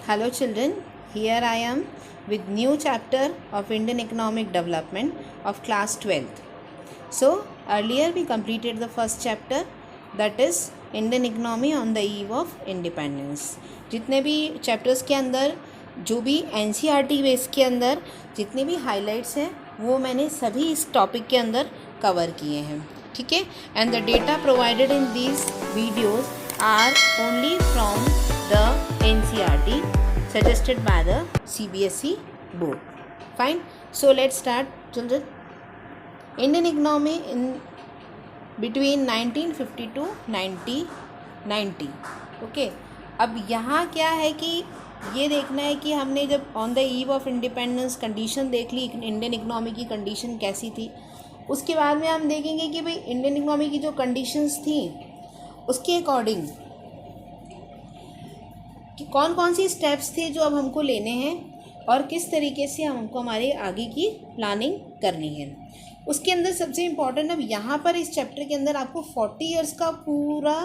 Hello children, here I am with new chapter of Indian Economic Development of class 12th. So earlier we completed the first chapter, that is Indian Economy on the Eve of Independence. जितने भी chapters के अंदर जो भी NCERT base के अंदर जितने भी highlights हैं वो मैंने सभी इस टॉपिक के अंदर कवर किए हैं, ठीक है. And the data provided in these videos are only from the NCERT suggested by the CBSE board. Fine. So let's start, children. Indian economy in between 1950 to 1990. Okay. अब यहाँ क्या है कि ये देखना है कि हमने जब on the eve of independence condition देख ली, इंडियन इकनॉमी की कंडीशन कैसी थी. उसके बाद में हम देखेंगे कि भाई इंडियन इकनॉमी की जो कंडीशंस थी उसके अकॉर्डिंग कि कौन कौन सी स्टेप्स थे जो अब हमको लेने हैं और किस तरीके से हमको हमारे आगे की प्लानिंग करनी है. उसके अंदर सबसे इम्पॉर्टेंट अब यहाँ पर इस चैप्टर के अंदर आपको 40 इयर्स का पूरा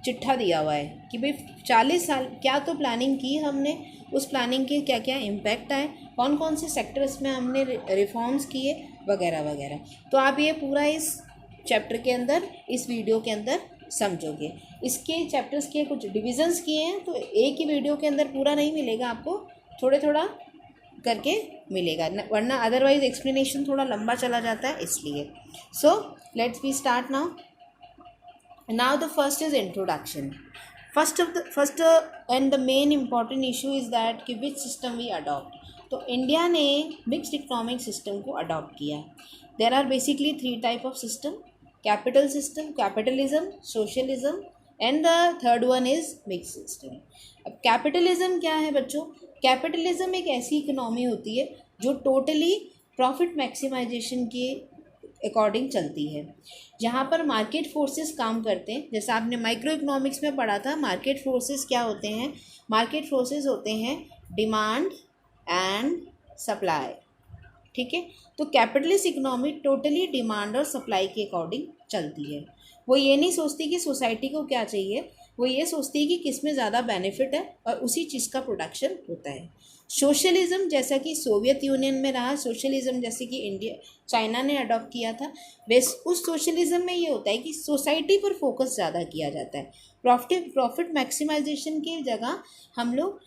चिट्ठा दिया हुआ है कि भाई 40 साल क्या तो प्लानिंग की हमने, उस प्लानिंग के क्या क्या इम्पैक्ट आए, कौन कौन से सेक्टर्स में हमने रिफॉर्म्स किए वगैरह वगैरह. तो आप ये पूरा इस चैप्टर के अंदर इस वीडियो के अंदर समझोगे. इसके चैप्टर्स के कुछ डिविजन्स किए हैं तो एक ही वीडियो के अंदर पूरा नहीं मिलेगा, आपको थोड़े थोड़ा करके मिलेगा, वरना अदरवाइज एक्सप्लेनेशन थोड़ा लंबा चला जाता है इसलिए. So let's be start now. Now the first is introduction. First and the main important issue is that कि विच सिस्टम वी अडॉप्ट. तो इंडिया ने मिक्स्ड इकोनॉमिक सिस्टम को अडॉप्ट किया. There are basically 3 type of system: capital system, capitalism, socialism, and the third one is mix system. अब capitalism क्या है बच्चों? Capitalism एक ऐसी इकोनॉमी होती है जो टोटली प्रॉफिट मैक्सिमाइजेशन के अकॉर्डिंग चलती है, जहाँ पर मार्केट फोर्सेस काम करते हैं. जैसा आपने माइक्रो इकोनॉमिक्स में पढ़ा था, मार्केट फोर्सेस क्या होते हैं? मार्केट फोर्सेस होते हैं डिमांड एंड सप्लाई, ठीक है. तो कैपिटलिस्ट इकोनॉमी टोटली डिमांड और सप्लाई के अकॉर्डिंग चलती है. वो ये नहीं सोचती कि सोसाइटी को क्या चाहिए, वो ये सोचती है कि किस में ज़्यादा बेनिफिट है और उसी चीज़ का प्रोडक्शन होता है. सोशलिज्म जैसा कि सोवियत यूनियन में रहा, सोशलिज्म जैसे कि इंडिया चाइना ने अडॉप्ट किया था, वैसे उस सोशलिज्म में ये होता है कि सोसाइटी पर फोकस ज़्यादा किया जाता है. प्रॉफिट मैक्सिमाइजेशन की जगह हम लोग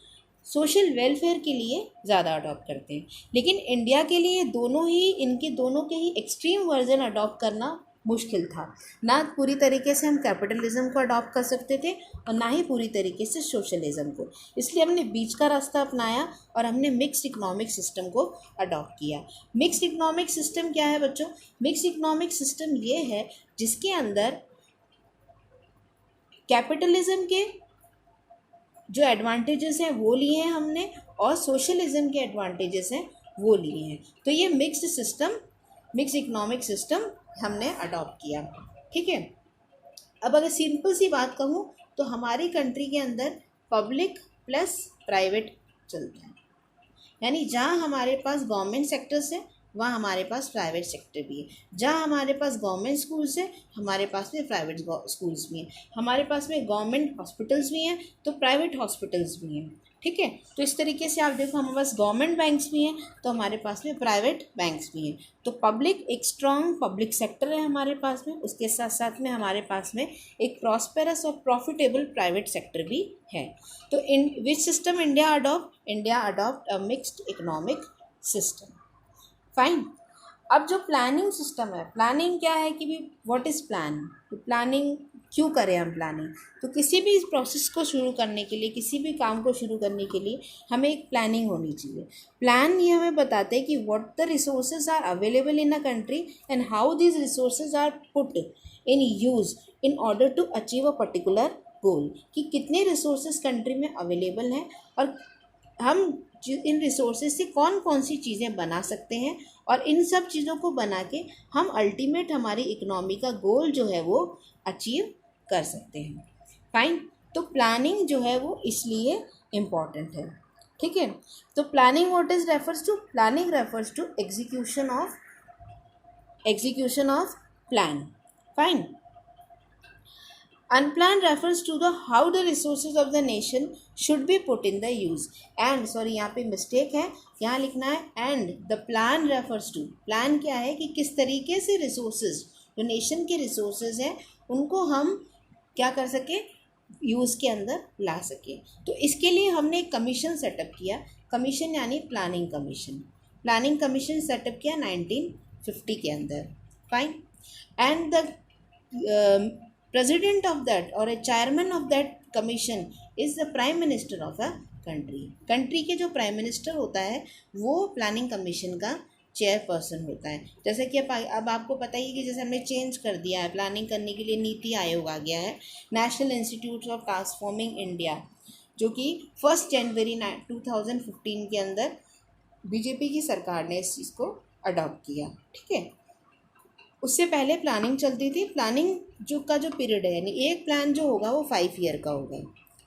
सोशल वेलफेयर के लिए ज़्यादा अडॉप्ट करते हैं. लेकिन इंडिया के लिए इनके दोनों के ही एक्सट्रीम वर्जन अडॉप्ट करना मुश्किल था. ना पूरी तरीके से हम कैपिटलिज्म को अडॉप्ट कर सकते थे और ना ही पूरी तरीके से सोशलिज्म को. इसलिए हमने बीच का रास्ता अपनाया और हमने मिक्स्ड इकोनॉमिक सिस्टम को अडॉप्ट किया. मिक्स्ड इकोनॉमिक सिस्टम क्या है बच्चों? मिक्स्ड इकोनॉमिक सिस्टम ये है जिसके अंदर कैपिटलिज्म के जो एडवांटेजेस हैं वो लिए हैं हमने और सोशलिज्म के एडवांटेजेस हैं वो लिए हैं. तो ये मिक्स्ड इकोनॉमिक सिस्टम हमने अडॉप्ट किया, ठीक है. अब अगर सिंपल सी बात कहूँ तो हमारी कंट्री के अंदर पब्लिक प्लस प्राइवेट चलता है, यानी जहाँ हमारे पास गवर्नमेंट सेक्टर्स है वहाँ हमारे पास प्राइवेट सेक्टर भी है. जहाँ हमारे पास गवर्नमेंट स्कूल्स है हमारे पास में प्राइवेट स्कूल्स भी हैं. हमारे पास में गवर्नमेंट हॉस्पिटल्स भी हैं तो प्राइवेट हॉस्पिटल्स भी हैं, ठीक है. तो इस तरीके से आप देखो हमारे पास गवर्नमेंट बैंक्स भी हैं तो हमारे पास में प्राइवेट बैंक्स भी हैं. तो पब्लिक एक स्ट्रॉन्ग पब्लिक सेक्टर है हमारे पास में, उसके साथ साथ में हमारे पास में एक प्रॉस्पेरस और प्रॉफिटेबल प्राइवेट सेक्टर भी है. तो in which system India adopt a mixed economic system. Fine. अब जो प्लानिंग सिस्टम है, प्लानिंग क्या है कि भी व्हाट इज़ प्लान. तो प्लानिंग क्यों करें हम प्लानिंग? तो किसी भी प्रोसेस को शुरू करने के लिए, किसी भी काम को शुरू करने के लिए हमें एक प्लानिंग होनी चाहिए. प्लान ये हमें बताते हैं कि what the resources are available in a country and how these resources are put in use in order to achieve a particular goal. कि कितने रिसोर्सेज कंट्री में अवेलेबल हैं और हम इन रिसोर्सेज से कौन कौन सी चीज़ें बना सकते हैं और इन सब चीज़ों को बना के हम अल्टीमेट हमारी इकोनॉमी का गोल जो है वो अचीव कर सकते हैं. फाइन. तो प्लानिंग जो है वो इसलिए इम्पॉर्टेंट है, ठीक है. तो planning what is refers to? Planning refers to execution of plan. Fine. Unplan refers to the how the resources of the nation should be put in the use. And sorry यहाँ पे mistake है, यहाँ लिखना है and the plan refers to. Plan क्या है कि किस तरीके से रिसोर्सेज, जो नेशन के रिसोर्सेज हैं उनको हम क्या कर सके, यूज़ के अंदर ला सके। तो इसके लिए हमने एक कमीशन सेटअप किया। कमीशन यानी planning commission. Planning commission set up किया 1950 के अंदर। Fine. And the president of that और a chairman of that commission is the prime minister of a country. Country के जो प्राइम मिनिस्टर होता है वो प्लानिंग कमीशन का चेयरपर्सन होता है। जैसे कि अब आपको पता ही है कि जैसे हमने चेंज कर दिया है, प्लानिंग करने के लिए नीति आयोग आ गया है, national institute of transforming India, जो कि 1 जनवरी 2015 के अंदर बीजेपी की सरकार ने इस चीज़ को अडॉप्ट किया। ठीक है, उससे पहले प्लानिंग चलती थी। प्लानिंग जो पीरियड है, यानी एक प्लान जो होगा वो 5 ईयर का होगा।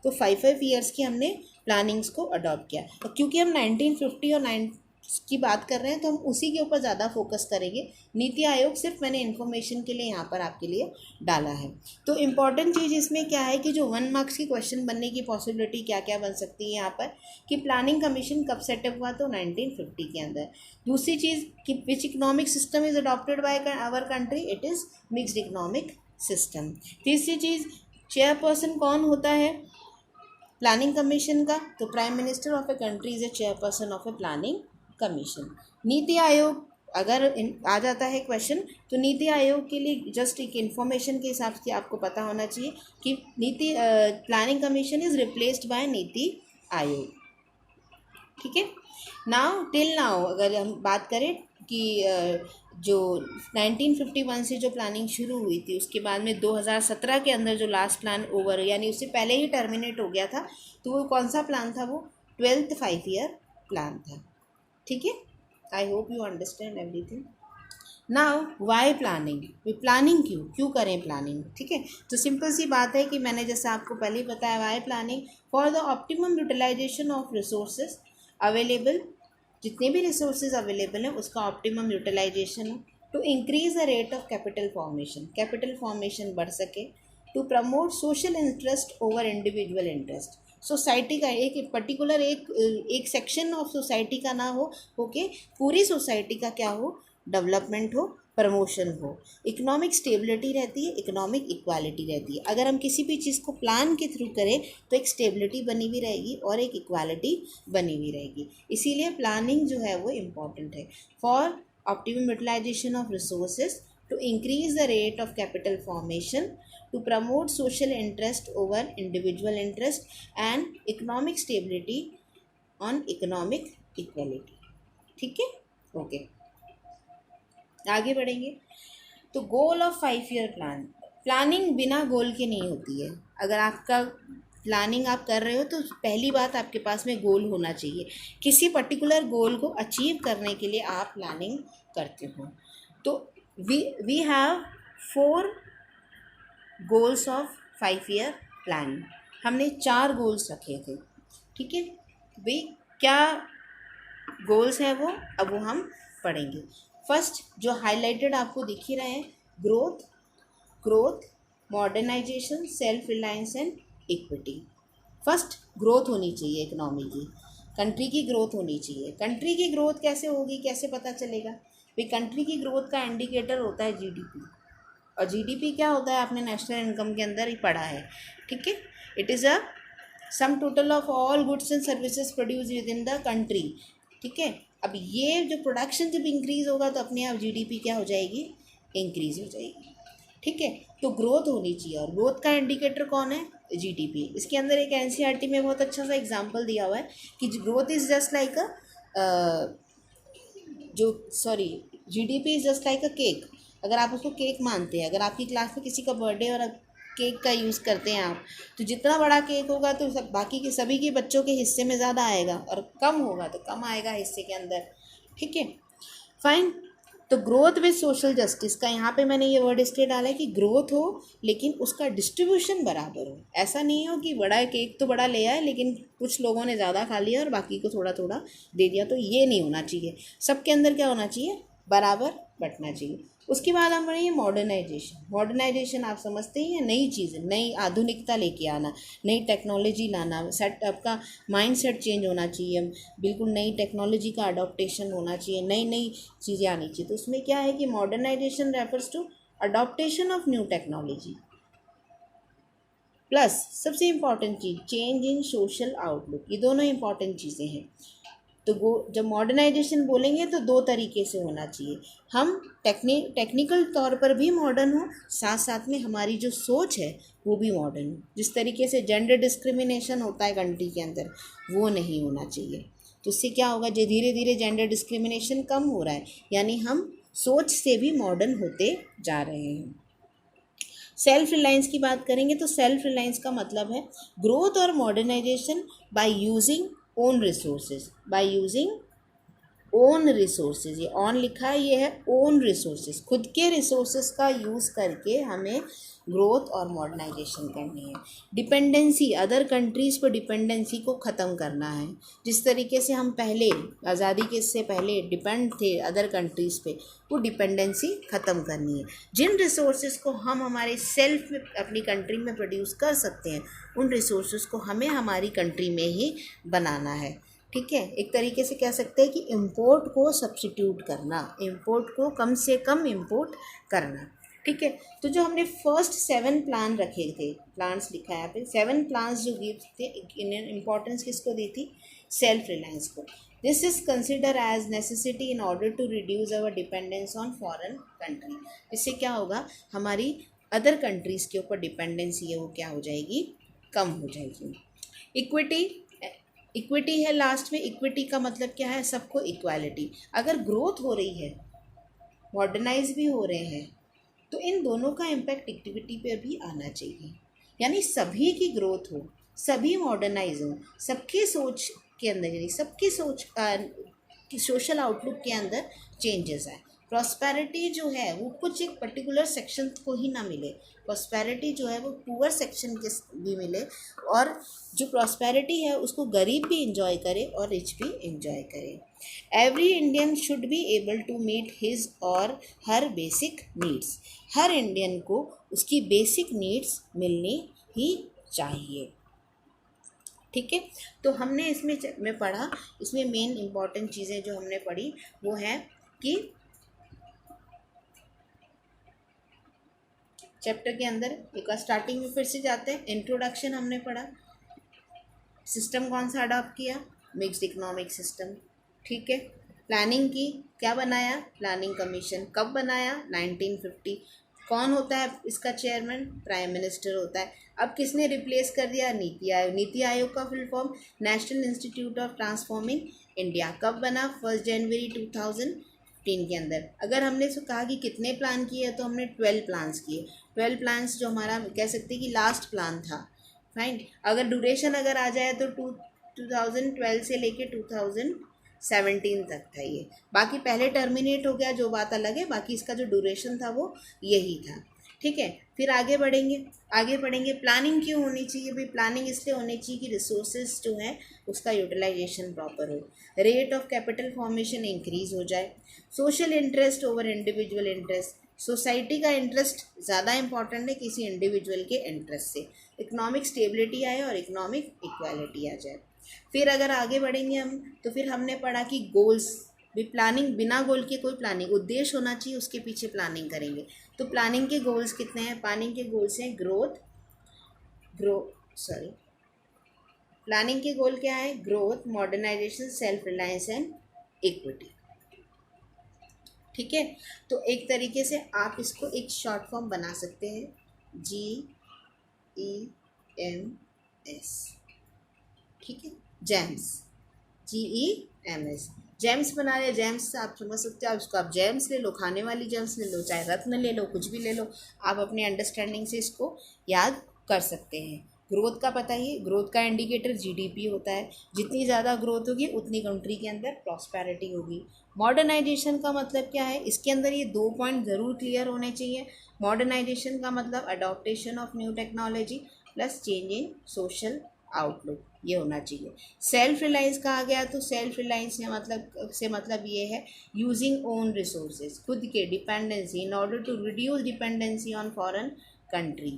तो 5 ईयर्स की हमने प्लानिंग्स को अडॉप्ट किया। और क्योंकि हम 1950 और 9 की बात कर रहे हैं तो हम उसी के ऊपर ज़्यादा फोकस करेंगे। नीति आयोग सिर्फ मैंने इन्फॉर्मेशन के लिए यहाँ पर आपके लिए डाला है। तो इम्पॉर्टेंट चीज़ इसमें क्या है कि जो 1 मार्क्स की क्वेश्चन बनने की पॉसिबिलिटी क्या क्या बन सकती है यहाँ पर, कि प्लानिंग कमीशन कब सेटअप हुआ, तो 1950 के अंदर। दूसरी चीज़ कि which economic system is adopted by our country, it is mixed economic system. तीसरी चीज़, चेयरपर्सन कौन होता है प्लानिंग कमीशन का, तो prime minister of a country is a chairperson of a planning commission. NITI Aayog अगर आ जाता है क्वेश्चन, तो नीति आयोग के लिए जस्ट एक इन्फॉर्मेशन के हिसाब से आपको पता होना चाहिए कि planning commission is replaced by NITI Aayog. ठीक है, टिल नाउ अगर हम बात करें कि जो 1951 से जो प्लानिंग शुरू हुई थी, उसके बाद में 2017 के अंदर जो लास्ट प्लान ओवर, यानी उससे पहले ही टर्मिनेट हो गया था, तो वो कौन सा प्लान था, वो 12th 5 ईयर प्लान था। ठीक है, I hope you understand everything. Now why planning, planning क्यों करें प्लानिंग। ठीक है, तो सिंपल सी बात है कि मैंने जैसे आपको पहले ही बताया, why planning, for the optimum utilisation of resources available, जितने भी रिसोर्सेज अवेलेबल हैं उसका ऑप्टिमम यूटिलाइजेशन हो, to increase the rate of capital formation बढ़ सके, to promote social interest over individual interest. Society का एक पर्टिकुलर एक सेक्शन ऑफ सोसाइटी का ना हो के पूरी सोसाइटी का क्या हो, डेवलपमेंट हो, प्रमोशन हो। इकोनॉमिक स्टेबिलिटी रहती है, इकोनॉमिक इक्वालिटी रहती है। अगर हम किसी भी चीज़ को प्लान के थ्रू करें तो एक स्टेबिलिटी बनी हुई रहेगी और एक इक्वालिटी बनी हुई रहेगी। इसीलिए प्लानिंग जो है वो इम्पॉर्टेंट है for optimum utilisation of resources, to increase the rate of capital formation, to promote social interest over individual interest, and economic stability on economic equality। ठीक है, ओके, आगे बढ़ेंगे। तो goal of 5 year plan, planning बिना गोल के नहीं होती है। अगर आपका प्लानिंग आप कर रहे हो तो पहली बात आपके पास में गोल होना चाहिए। किसी पर्टिकुलर गोल को अचीव करने के लिए आप प्लानिंग करते हो। तो we have 4 goals of 5 year plan. हमने 4 गोल्स रखे थे। ठीक है भाई, क्या गोल्स हैं वो अब वो हम पढ़ेंगे। फर्स्ट जो हाईलाइटेड आपको दिख ही रहे हैं, growth, modernisation, self reliance and equity. First growth होनी चाहिए, इकोनॉमी की, कंट्री की ग्रोथ होनी चाहिए। कंट्री की ग्रोथ कैसे होगी, कैसे पता चलेगा भाई, कंट्री की ग्रोथ का इंडिकेटर होता है जीडीपी। और जीडीपी क्या होता है, आपने नेशनल इनकम के अंदर ही पढ़ा है। ठीक है, it is a sum total of all goods and services produce with in the country. ठीक है, अब ये जो प्रोडक्शन जब इंक्रीज़ होगा तो अपने आप जीडीपी क्या हो जाएगी, इंक्रीज़ हो जाएगी। ठीक है, तो ग्रोथ होनी चाहिए। और ग्रोथ का इंडिकेटर कौन है, जीडीपी। इसके अंदर एक एनसीईआरटी में बहुत अच्छा सा एग्जांपल दिया हुआ है कि growth is just like GDP is just like a cake. अगर आप उसको केक मानते हैं, अगर आपकी क्लास में किसी का बर्थडे और केक का यूज़ करते हैं आप, तो जितना बड़ा केक होगा तो बाकी के सभी के बच्चों के हिस्से में ज़्यादा आएगा, और कम होगा तो कम आएगा हिस्से के अंदर। ठीक है, फाइन। तो ग्रोथ विद सोशल जस्टिस का यहाँ पे मैंने ये वर्ड इसलिए डाला है कि ग्रोथ हो लेकिन उसका डिस्ट्रीब्यूशन बराबर हो। ऐसा नहीं हो कि बड़ा केक तो बड़ा ले आए लेकिन कुछ लोगों ने ज़्यादा खा लिया और बाकी को थोड़ा थोड़ा दे दिया, तो ये नहीं होना चाहिए। सबके अंदर क्या होना चाहिए, बराबर बंटना चाहिए। उसके बाद हम पढ़ेंगे मॉडर्नाइजेशन। मॉडर्नाइजेशन आप समझते ही हैं, नई चीज़, नई आधुनिकता लेके आना, नई टेक्नोलॉजी लाना, सेट आपका माइंड सेट चेंज होना चाहिए, बिल्कुल नई टेक्नोलॉजी का अडॉप्टेशन होना चाहिए, नई नई चीज़ें आनी चाहिए। तो उसमें क्या है कि modernisation refers to adoption of new technology plus सबसे इम्पॉर्टेंट चीज़ चेंज इन सोशल आउटलुक। ये दोनों इम्पॉर्टेंट चीज़ें हैं। तो वो जब मॉडर्नाइजेशन बोलेंगे तो दो तरीके से होना चाहिए, हम टेक्निकल तौर पर भी मॉडर्न हो, साथ साथ में हमारी जो सोच है वो भी मॉडर्न हो। जिस तरीके से जेंडर डिस्क्रिमिनेशन होता है कंट्री के अंदर, वो नहीं होना चाहिए। तो इससे क्या होगा, जो धीरे धीरे जेंडर डिस्क्रिमिनेशन कम हो रहा है, यानी हम सोच से भी मॉडर्न होते जा रहे हैं। सेल्फ रिलायंस की बात करेंगे तो सेल्फ रिलायंस का मतलब है ग्रोथ और modernisation by using own resources, by using own resources. ये ऑन लिखा है, ये है ओन रिसोर्सेज, खुद के रिसोर्सेज का यूज़ करके हमें ग्रोथ और मॉडर्नाइजेशन करनी है। डिपेंडेंसी, अदर कंट्रीज़ पर डिपेंडेंसी को ख़त्म करना है। जिस तरीके से हम पहले आज़ादी के से पहले डिपेंड थे अदर कंट्रीज़ पे, वो डिपेंडेंसी ख़त्म करनी है। जिन रिसोर्सेज को हम हमारे सेल्फ में अपनी कंट्री में प्रोड्यूस कर सकते हैं, उन रिसोर्सेज को हमें हमारी कंट्री में ही बनाना है। ठीक है, एक तरीके से कह सकते हैं कि इंपोर्ट को सब्स्टिट्यूट करना, इंपोर्ट को कम से कम इंपोर्ट करना। ठीक है, तो जो हमने फर्स्ट 7 प्लान रखे थे, प्लान्स लिखा है यहाँ पे, 7 प्लान्स जो गिव थे, इम्पोर्टेंस किसको दी थी, सेल्फ रिलायंस को। This is consider as necessity in order to reduce our dependence on foreign country. इससे क्या होगा, हमारी अदर कंट्रीज़ के ऊपर डिपेंडेंसी है वो क्या हो जाएगी, कम हो जाएगी। इक्विटी, इक्विटी है लास्ट में। इक्विटी का मतलब क्या है, सबको इक्वालिटी। अगर ग्रोथ हो रही है, मॉडर्नाइज भी हो रहे हैं, तो इन दोनों का इम्पैक्ट इक्विटी पे भी आना चाहिए, यानी सभी की ग्रोथ हो, सभी मॉडर्नाइज हो, सबके सोच के अंदर, यानी सबकी सोच सोशल आउटलुक के अंदर चेंजेस आए। प्रॉस्पेरिटी जो है वो कुछ एक पर्टिकुलर सेक्शन को ही ना मिले, प्रॉस्पेरिटी जो है वो पुअर सेक्शन के भी मिले, और जो प्रॉस्पेरिटी है उसको गरीब भी इंजॉय करे और रिच भी इंजॉय करे। Every Indian should be able to meet his or her basic needs. हर इंडियन को उसकी बेसिक नीड्स मिलनी ही चाहिए। ठीक है, तो हमने इसमें में पढ़ा, इसमें मेन इंपॉर्टेंट चीज़ें जो हमने पढ़ी वो है कि चैप्टर के अंदर एक स्टार्टिंग में फिर से जाते हैं, इंट्रोडक्शन हमने पढ़ा, सिस्टम कौन सा अडॉप्ट किया, मिक्स्ड इकोनॉमिक सिस्टम। ठीक है, प्लानिंग की, क्या बनाया, प्लानिंग कमीशन। कब बनाया, 1950। कौन होता है इसका चेयरमैन, प्राइम मिनिस्टर होता है। अब किसने रिप्लेस कर दिया, नीति आयोग। नीति आयोग का full form national institute of transforming India. कब बना, 1 जनवरी 2015 के अंदर। अगर हमने इसको कहा कि कितने प्लान किए, तो हमने 12 प्लान्स किए। 12 प्लान्स जो हमारा कह सकते हैं कि लास्ट प्लान था। फाइन, अगर ड्यूरेशन अगर आ जाए तो 2012 से लेके 2017 तक था ये। बाकी पहले टर्मिनेट हो गया, जो बात अलग है, बाकी इसका जो ड्यूरेशन था वो यही था। ठीक है, फिर आगे बढ़ेंगे। प्लानिंग क्यों होनी चाहिए भाई, प्लानिंग इसलिए होनी चाहिए कि रिसोर्सेज जो है उसका यूटिलाइजेशन प्रॉपर हो, rate of capital formation increase हो जाए, social interest over individual interest, society का इंटरेस्ट ज़्यादा इंपॉर्टेंट है किसी इंडिविजुअल के इंटरेस्ट से, इकोनॉमिक स्टेबिलिटी आए और इकोनॉमिक इक्वालिटी आ जाए। फिर अगर आगे बढ़ेंगे हम, तो फिर हमने पढ़ा कि गोल्स भी, प्लानिंग बिना गोल के कोई प्लानिंग, उद्देश्य होना चाहिए, उसके पीछे प्लानिंग करेंगे। तो प्लानिंग के गोल्स कितने हैं, प्लानिंग के गोल्स हैं प्लानिंग के गोल क्या है, growth, modernisation, self reliance and equity. ठीक है, तो एक तरीके से आप इसको एक शॉर्ट फॉर्म बना सकते हैं, GEMS। ठीक है, जेम्स, GEMS, जेम्स बना रहे। जेम्स से आप समझ सकते हो, उसको आप जेम्स ले लो, खाने वाली जेम्स ले लो, चाहे रत्न ले लो, कुछ भी ले लो, आप अपने अंडरस्टैंडिंग से इसको याद कर सकते हैं। ग्रोथ का पता ही, ग्रोथ का इंडिकेटर GDP होता है, जितनी ज़्यादा ग्रोथ होगी उतनी कंट्री के अंदर प्रॉस्पेरिटी होगी। मॉडर्नाइजेशन का मतलब क्या है, इसके अंदर ये 2 पॉइंट ज़रूर क्लियर होने चाहिए। मॉडर्नाइजेशन का मतलब adaptation of new technology plus change in social outlook ये होना चाहिए। सेल्फ रिलायंस कहा गया तो सेल्फ रिलायंस से मतलब ये है यूजिंग ओन रिसोर्सेज, खुद के dependency in order to reduce dependency on foreign country,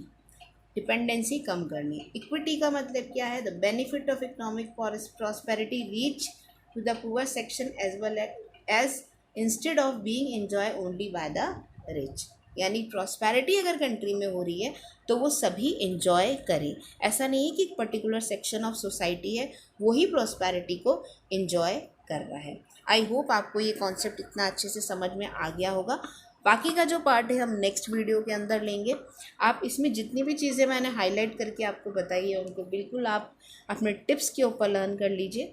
dependency कम करनी। इक्विटी का मतलब क्या है? The benefit of economic prosperity reach to the poor section as well as instead of being enjoy only by the rich. यानी prosperity अगर country में हो रही है तो वो सभी एंजॉय करें। ऐसा नहीं है कि एक पर्टिकुलर सेक्शन ऑफ सोसाइटी है वो ही प्रॉस्पेरिटी को एंजॉय कर रहा है। आई होप आपको ये कॉन्सेप्ट इतना अच्छे से समझ में आ गया होगा। बाकी का जो पार्ट है हम नेक्स्ट वीडियो के अंदर लेंगे। आप इसमें जितनी भी चीज़ें मैंने हाईलाइट करके आपको बताई है उनको बिल्कुल आप अपने टिप्स के ऊपर लर्न कर लीजिए,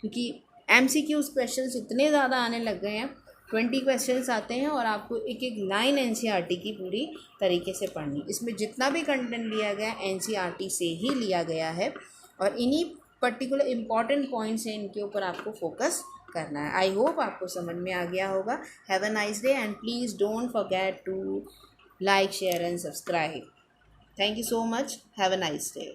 क्योंकि MCQs क्वेश्चंस इतने ज़्यादा आने लग गए हैं, 20 क्वेश्चंस आते हैं और आपको एक एक लाइन NCERT की पूरी तरीके से पढ़नी। इसमें जितना भी कंटेंट लिया गया NCERT से ही लिया गया है और इन्हीं पर्टिकुलर इम्पॉर्टेंट पॉइंट्स हैं, इनके ऊपर आपको फोकस करना है। आई होप आपको समझ में आ गया होगा। Have a nice day and please don't forget to like, share and subscribe. Thank you so much. Have a nice day.